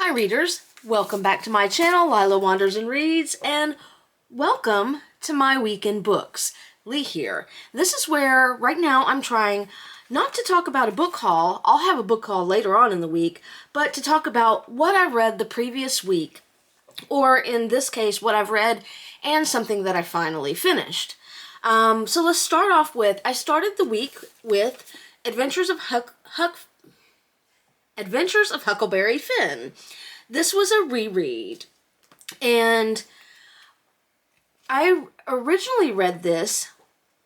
Hi readers, welcome back to my channel, Lila Wanders and Reads, and welcome to my weekend books. Lee here. This is where, right now, I'm trying not to talk about a book haul, I'll have a book haul later on in the week, but to talk about what I read the previous week, or in this case, what I've read and something that I finally finished. So let's start off with, I started the week with Adventures of Huckleberry Finn. This was a reread, and I originally read this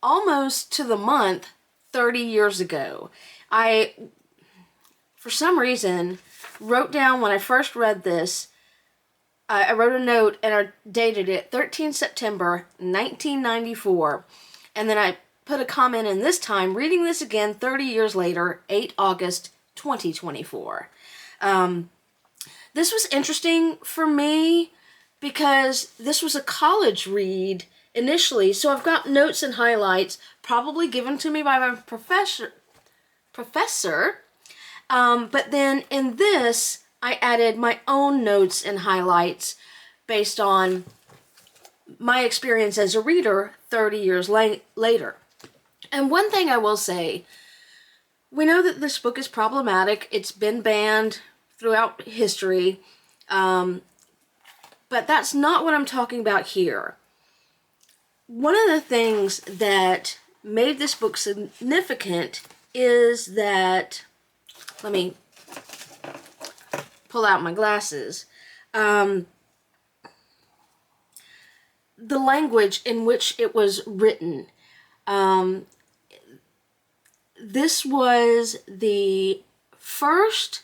almost to the month 30 years ago. I, for some reason, wrote down when I first read this, I wrote a note and I dated it 13 September 1994, and then I put a comment in this time, reading this again 30 years later, 8 August 2024. This was interesting for me because this was a college read initially, so I've got notes and highlights probably given to me by my professor. But then in this, I added my own notes and highlights based on my experience as a reader 30 years later. And one thing I will say, we know that this book is problematic. It's been banned throughout history, but that's not what I'm talking about here. One of the things that made this book significant is that, let me pull out my glasses, the language in which it was written. This was the first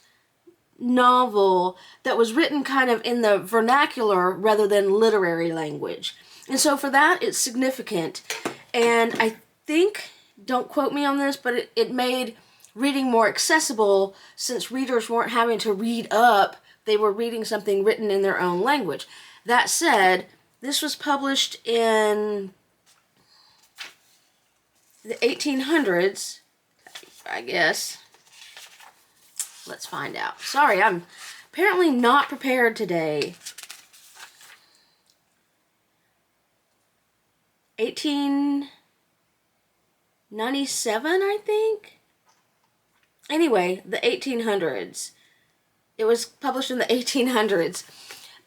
novel that was written kind of in the vernacular rather than literary language. And so for that, it's significant. And I think, don't quote me on this, but it made reading more accessible since readers weren't having to read up. They were reading something written in their own language. That said, this was published in the 1800s, I guess. Let's find out. Sorry, I'm apparently not prepared today. 1897, I think? Anyway, the 1800s. It was published in the 1800s.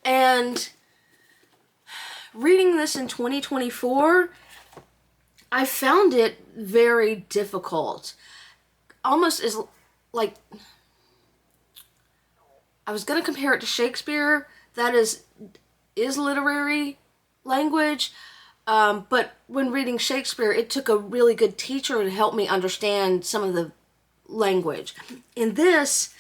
And reading this in 2024, I found it very difficult. Almost as like, I was going to compare it to Shakespeare. That is literary language. But when reading Shakespeare, it took a really good teacher to help me understand some of the language. In this,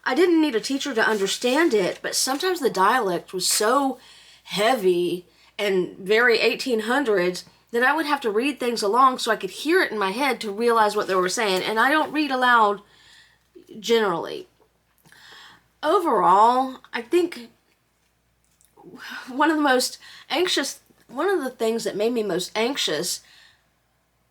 I didn't need a teacher to understand it, but sometimes the dialect was so heavy and very 1800s that I would have to read things along so I could hear it in my head to realize what they were saying. And I don't read aloud generally. Overall, I think one of the things that made me most anxious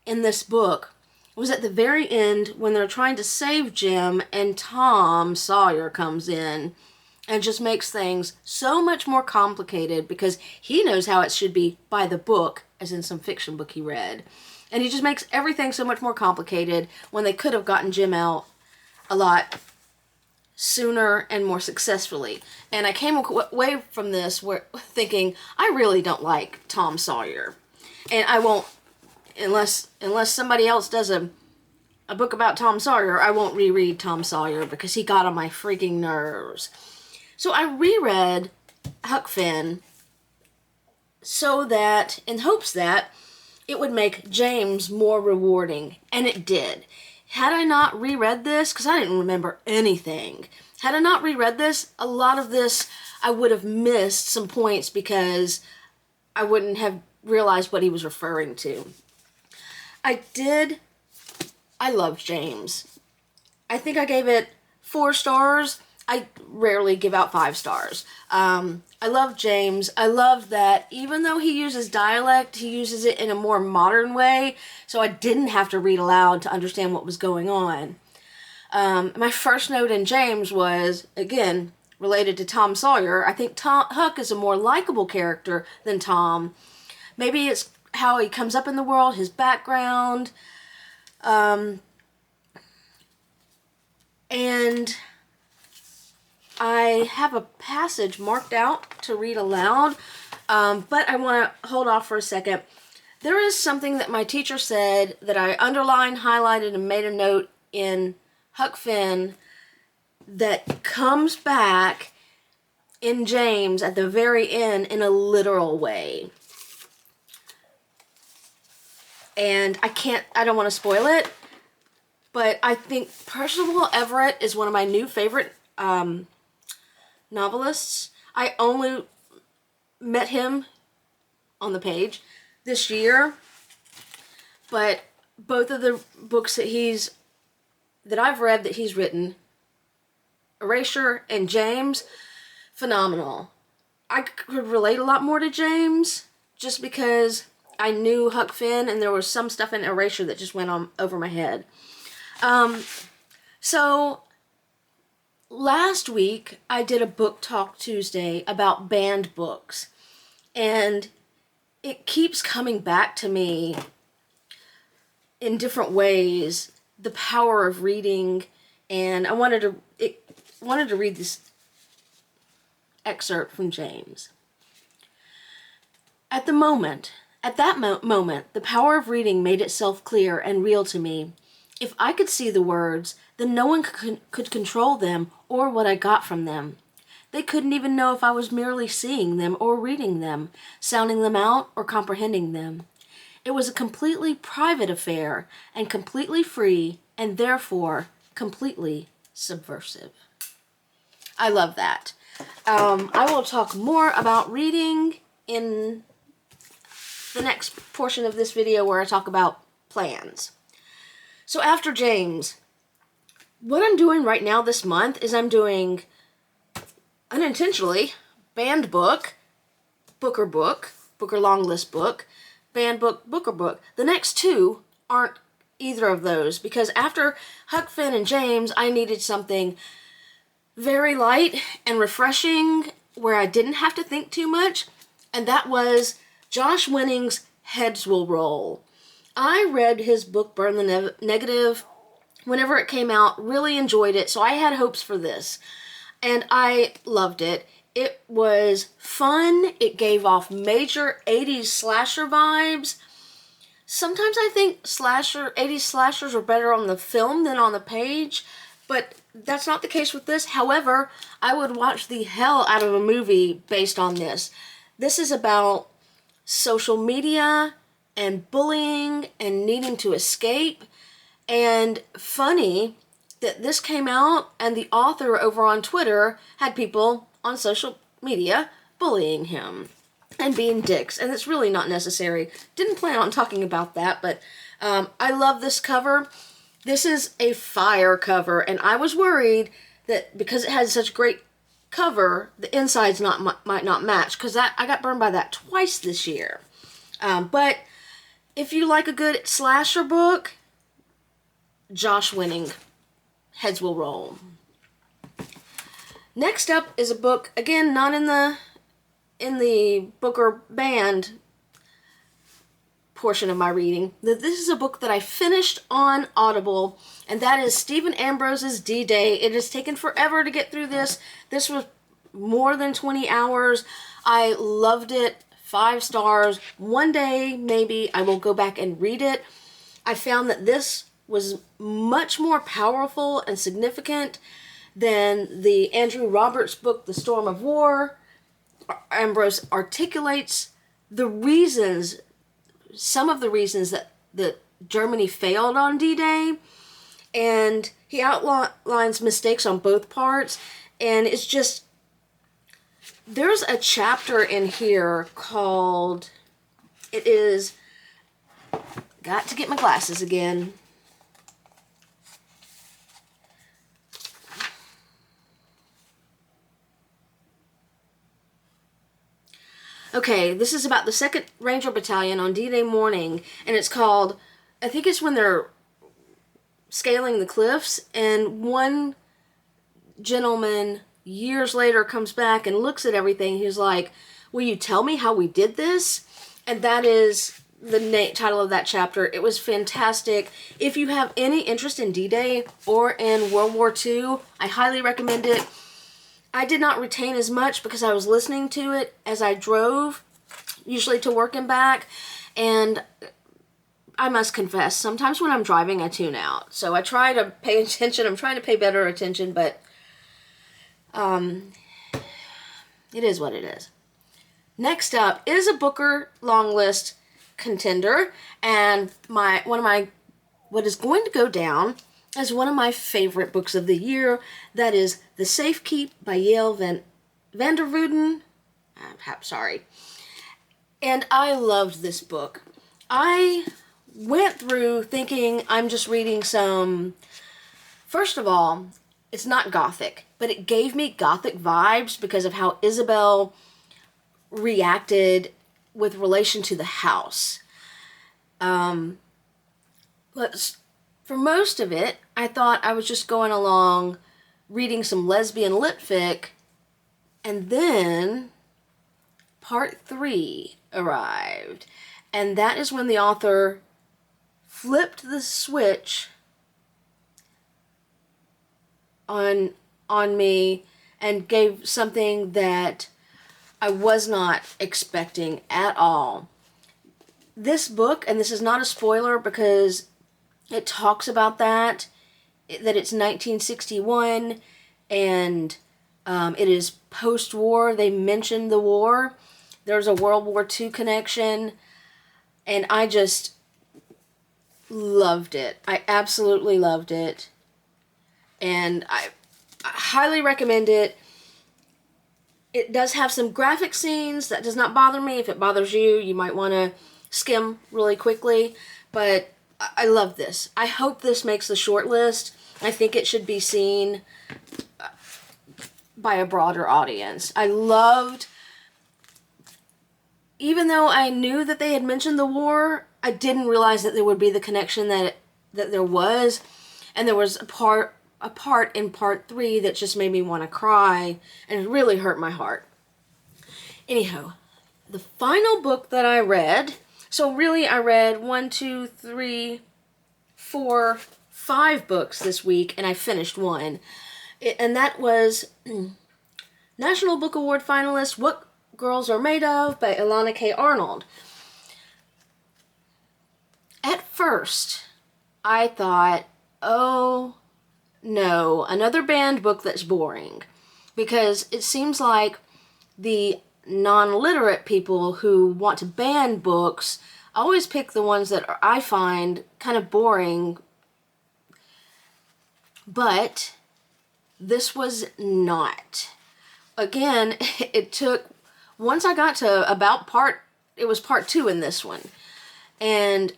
in this book was at the very end when they're trying to save Jim and Tom Sawyer comes in and just makes things so much more complicated because he knows how it should be by the book, as in some fiction book he read. And he just makes everything so much more complicated when they could have gotten Jim out a lot sooner and more successfully. And I came away from this thinking, I really don't like Tom Sawyer. And I won't, unless somebody else does a book about Tom Sawyer, I won't reread Tom Sawyer because he got on my freaking nerves. So I reread Huck Finn so that, in hopes that it would make James more rewarding. And it did. Had I not reread this, because I didn't remember anything, had I not reread this, a lot of this I would have missed some points because I wouldn't have realized what he was referring to. I loved James. I think I gave it 4 stars. I rarely give out 5 stars. I love James. I love that even though he uses dialect, he uses it in a more modern way, so I didn't have to read aloud to understand what was going on. My first note in James was, again, related to Tom Sawyer. I think Huck is a more likable character than Tom. Maybe it's how he comes up in the world, his background. And I have a passage marked out to read aloud, but I want to hold off for a second. There is something that my teacher said that I underlined, highlighted, and made a note in Huck Finn that comes back in James at the very end in a literal way. And I don't want to spoil it, but I think Percival Everett is one of my new favorite novelists. I only met him on the page this year, but both of the books that I've read that he's written, Erasure and James, phenomenal. I could relate a lot more to James just because I knew Huck Finn and there was some stuff in Erasure that just went on over my head. So last week I did a book talk Tuesday about banned books, and it keeps coming back to me in different ways, the power of reading, and I wanted to read this excerpt from James. At that moment, the power of reading made itself clear and real to me. If I could see the words, then no one could control them or what I got from them. They couldn't even know if I was merely seeing them or reading them, sounding them out or comprehending them. It was a completely private affair and completely free and therefore completely subversive. I love that. I will talk more about reading in the next portion of this video where I talk about plans. So after James, what I'm doing right now this month is I'm doing, unintentionally, banned book, Booker book, Booker long list book, banned book, Booker book. The next two aren't either of those because after Huck Finn and James, I needed something very light and refreshing where I didn't have to think too much, and that was Josh Winning's Heads Will Roll. I read his book Burn the Negative whenever it came out, really enjoyed it, so I had hopes for this, and I loved it. It was fun. It gave off major 80s slasher vibes. Sometimes I think 80s slashers are better on the film than on the page, but that's not the case with this. However, I would watch the hell out of a movie based on this. This is about social media and bullying and needing to escape. And funny that this came out and the author over on Twitter had people on social media bullying him and being dicks. And it's really not necessary. Didn't plan on talking about that, but I love this cover. This is a fire cover, and I was worried that because it had such great cover, the insides might not match, because I got burned by that twice this year. But if you like a good slasher book, Josh Winning, Heads Will Roll. Next up is a book, again, not in the Booker banned portion of my reading. This is a book that I finished on Audible, and that is Stephen Ambrose's D-Day. It has taken forever to get through this. This was more than 20 hours. I loved it. 5 stars. One day, maybe, I will go back and read it. I found that this was much more powerful and significant than the Andrew Roberts book, The Storm of War. Ambrose articulates the reasons, some of the reasons that Germany failed on D-Day, and he outlines mistakes on both parts, and it's just, there's a chapter in here called, it is, got to get my glasses again. Okay, this is about the 2nd Ranger Battalion on D-Day morning, and it's called, I think it's when they're scaling the cliffs, and one gentleman years later comes back and looks at everything. He's like, will you tell me how we did this? And that is the title of that chapter. It was fantastic. If you have any interest in D-Day or in World War II, I highly recommend it. I did not retain as much because I was listening to it as I drove, usually to work and back. And I must confess, sometimes when I'm driving, I tune out. So I try to pay attention. I'm trying to pay better attention, but it is what it is. Next up is a Booker long list contender, and what is going to go down as one of my favorite books of the year. That is The Safekeep by Yael van der Wouden. Sorry. And I loved this book. I went through thinking I'm just reading some... First of all, it's not gothic, but it gave me gothic vibes because of how Isabel reacted with relation to the house. But for most of it, I thought I was just going along reading some lesbian lit fic, and then part 3 arrived. And that is when the author flipped the switch on me and gave something that I was not expecting at all. This book, and this is not a spoiler because it talks about that it's 1961 and it is post-war. They mention the war. There's a World War II connection, and I just loved it. I absolutely loved it, and I highly recommend it. It does have some graphic scenes. That does not bother me. If it bothers you, you might want to skim really quickly. But I love this. I hope this makes the short list. I think it should be seen by a broader audience. I loved, even though I knew that they had mentioned the war, I didn't realize that there would be the connection that there was. And there was a part in part 3 that just made me want to cry, and it really hurt my heart. Anyhow, the final book that I read, so really I read 5 books this week, and I finished one, and that was National Book Award finalist What Girls Are Made Of by Elana K. Arnold. At first, I thought, oh no, another banned book that's boring, because it seems like the non-literate people who want to ban books always pick the ones that I find kind of boring. But this was not. Again, it took, once I got to about it was part 2 in this one, and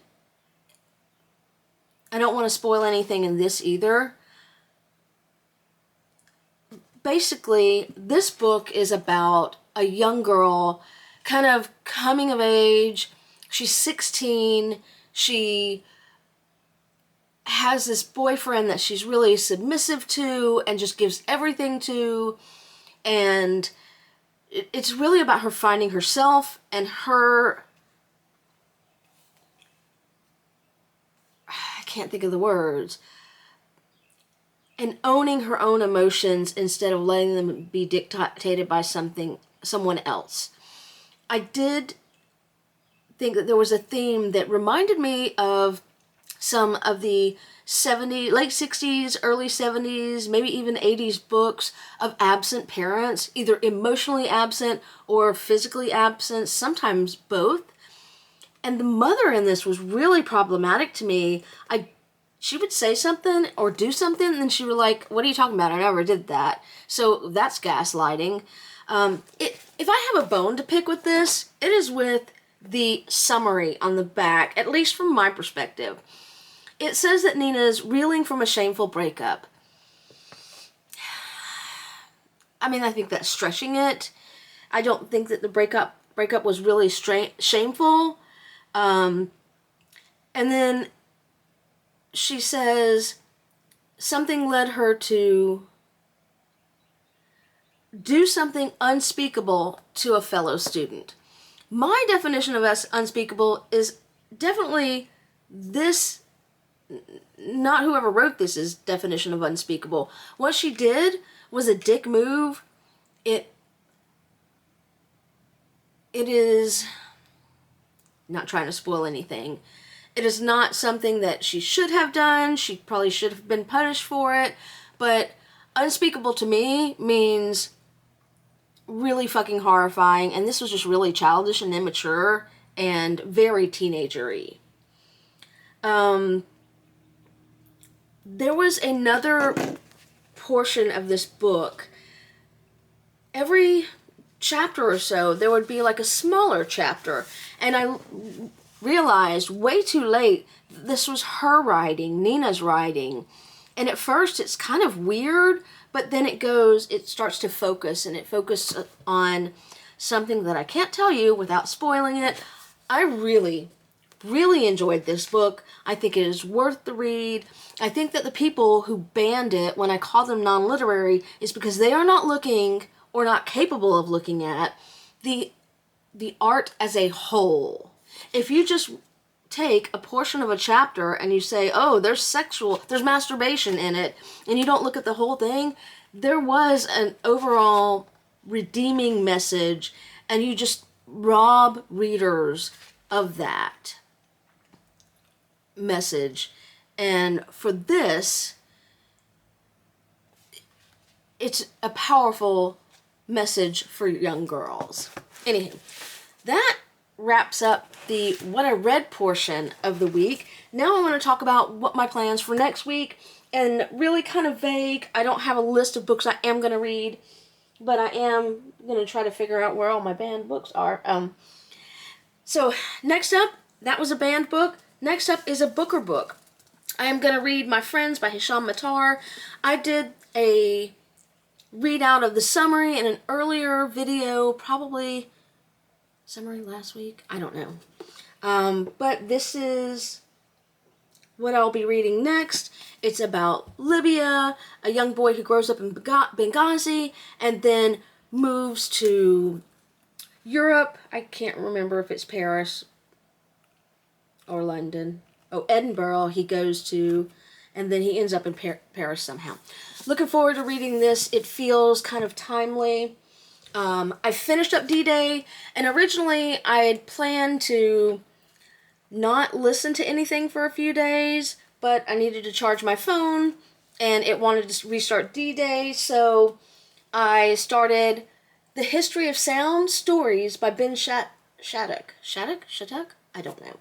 I don't want to spoil anything in this either. Basically, this book is about a young girl kind of coming of age. She's 16. She has this boyfriend that she's really submissive to and just gives everything to. And it's really about her finding herself and her... I can't think of the words. And owning her own emotions instead of letting them be dictated by someone else. I did think that there was a theme that reminded me of some of the late 60s, early 70s, maybe even 80s books of absent parents, either emotionally absent or physically absent, sometimes both. And the mother in this was really problematic to me. She would say something or do something, and then she would like, what are you talking about? I never did that. So that's gaslighting. If I have a bone to pick with this, it is with the summary on the back, at least from my perspective. It says that Nina's reeling from a shameful breakup. I mean, I think that's stretching it. I don't think that the breakup was really shameful. And then she says something led her to do something unspeakable to a fellow student. My definition of unspeakable is definitely this, not whoever wrote this's definition of unspeakable. What she did was a dick move. It is, not trying to spoil anything, it is not something that she should have done. She probably should have been punished for it. But unspeakable to me means really fucking horrifying. And this was just really childish and immature and very teenager-y. There was another portion of this book. Every chapter or so, there would be like a smaller chapter. And I realized way too late this was her writing, Nina's writing. And at first it's kind of weird, but then it starts to focus, and it focuses on something that I can't tell you without spoiling it. I really, really enjoyed this book. I think it is worth the read. I think that the people who banned it, when I call them non-literary, is because they are not looking or not capable of looking at the art as a whole. If you just take a portion of a chapter and you say, oh, there's masturbation in it, and you don't look at the whole thing, there was an overall redeeming message, and you just rob readers of that message. And for this, it's a powerful message for young girls. Anyhow, that wraps up the what I read portion of the week. Now I want to talk about what my plans for next week, and really kind of vague. I don't have a list of books I am going to read, but I am going to try to figure out where all my banned books are. So next up, that was a banned book. Next up is a Booker book. I am going to read My Friends by Hisham Matar. I did a readout of the summary in an earlier video, probably summary last week? I don't know. But this is what I'll be reading next. It's about Libya, a young boy who grows up in Benghazi and then moves to Europe. I can't remember if it's Paris or London. Oh, Edinburgh he goes to, and then he ends up in Paris somehow. Looking forward to reading this. It feels kind of timely. I finished up D-Day, and originally I had planned to not listen to anything for a few days, but I needed to charge my phone, and it wanted to restart D-Day, so I started The History of Sound Stories by Ben Shattuck. Shattuck? I don't know.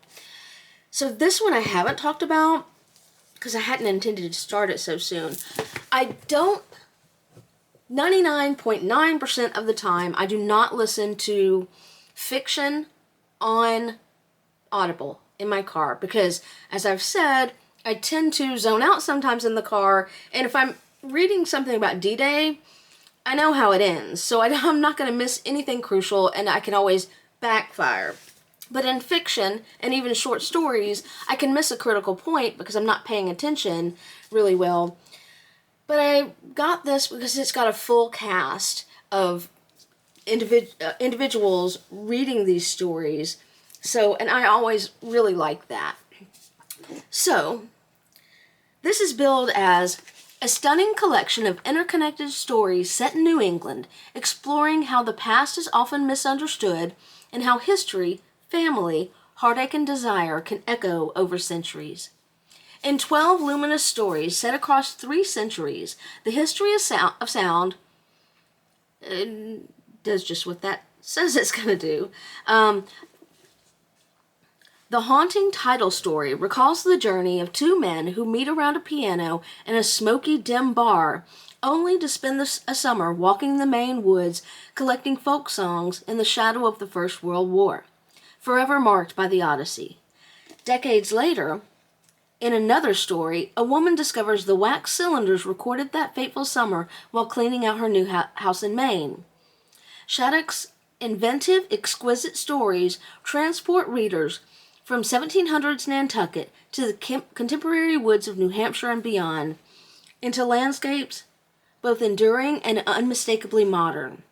So this one I haven't talked about, because I hadn't intended to start it so soon. 99.9% of the time, I do not listen to fiction on Audible in my car, because, as I've said, I tend to zone out sometimes in the car, and if I'm reading something about D-Day, I know how it ends, so I'm not going to miss anything crucial, and I can always backfire. But in fiction, and even short stories, I can miss a critical point because I'm not paying attention really well. But I got this because it's got a full cast of individuals reading these stories. So, and I always really like that. So, this is billed as a stunning collection of interconnected stories set in New England, exploring how the past is often misunderstood and how history, family, heartache, and desire can echo over centuries. In 12 luminous stories set across 3 centuries, the history of sound does just what that says it's going to do. The haunting title story recalls the journey of 2 men who meet around a piano in a smoky, dim bar, only to spend a summer walking the Maine woods collecting folk songs in the shadow of the First World War, forever marked by the Odyssey. Decades later, in another story, a woman discovers the wax cylinders recorded that fateful summer while cleaning out her new house in Maine. Shattuck's inventive, exquisite stories transport readers from 1700s Nantucket to the contemporary woods of New Hampshire and beyond, into landscapes both enduring and unmistakably modern.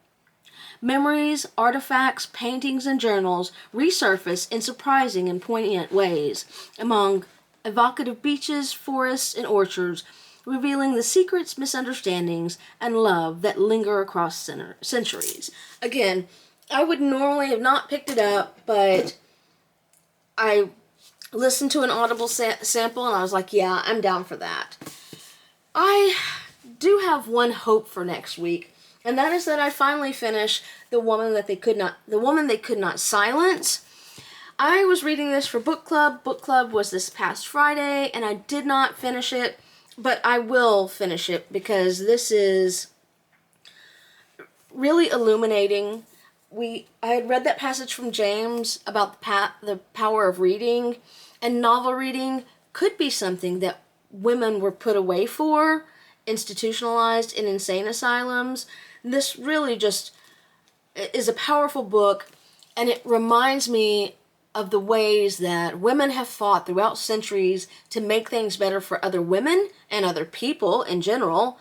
Memories, artifacts, paintings, and journals resurface in surprising and poignant ways among evocative beaches, forests, and orchards, revealing the secrets, misunderstandings, and love that linger across centuries. Again, I would normally have not picked it up, but I listened to an Audible sample and I was like, yeah, I'm down for that. I do have one hope for next week, and that is that I finally finish The Woman They Could Not Silence. I was reading this for book club. Book club was this past Friday, and I did not finish it, but I will finish it because this is really illuminating. I had read that passage from James about the power of reading, and novel reading could be something that women were put away for, institutionalized in insane asylums. This really just is a powerful book, and it reminds me of the ways that women have fought throughout centuries to make things better for other women and other people in general.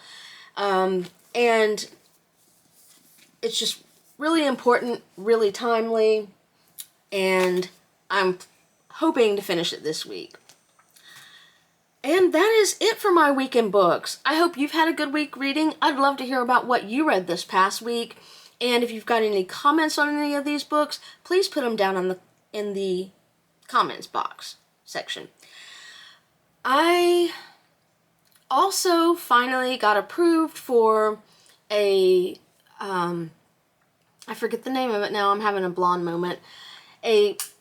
And it's just really important, really timely, and I'm hoping to finish it this week. And that is it for my weekend books. I hope you've had a good week reading. I'd love to hear about what you read this past week. And if you've got any comments on any of these books, please put them down in the comments box section. I also finally got approved for I forget the name of it now, I'm having a blonde moment. It's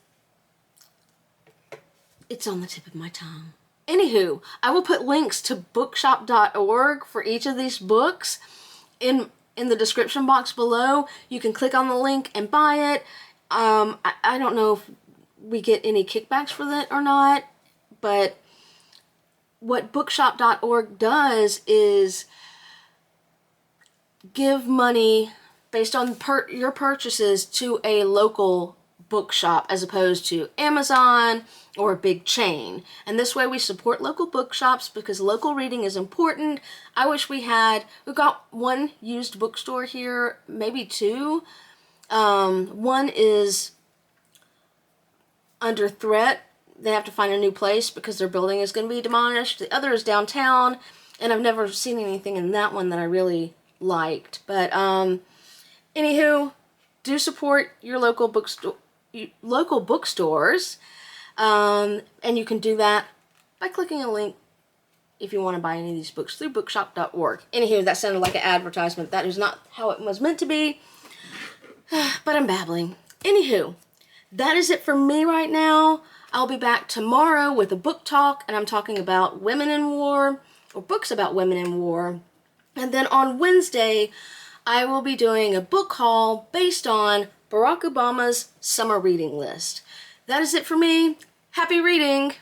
on the tip of my tongue. Anywho, I will put links to bookshop.org for each of these books in the description box below. You can click on the link and buy it. I don't know if we get any kickbacks for that or not, but what bookshop.org does is give money based on your purchases to a local bookshop as opposed to Amazon or a big chain. And this way we support local bookshops because local reading is important. I wish we've got one used bookstore here, maybe two. One is under threat. They have to find a new place because their building is going to be demolished. The other is downtown, and I've never seen anything in that one that I really liked. But anywho, do support your local bookstores, and you can do that by clicking a link if you want to buy any of these books through bookshop.org. Anywho, that sounded like an advertisement. That is not how it was meant to be, but I'm babbling. Anywho, that is it for me right now. I'll be back tomorrow with a book talk, and I'm talking about women in war, or books about women in war. And then on Wednesday, I will be doing a book haul based on Barack Obama's summer reading list. That is it for me. Happy reading!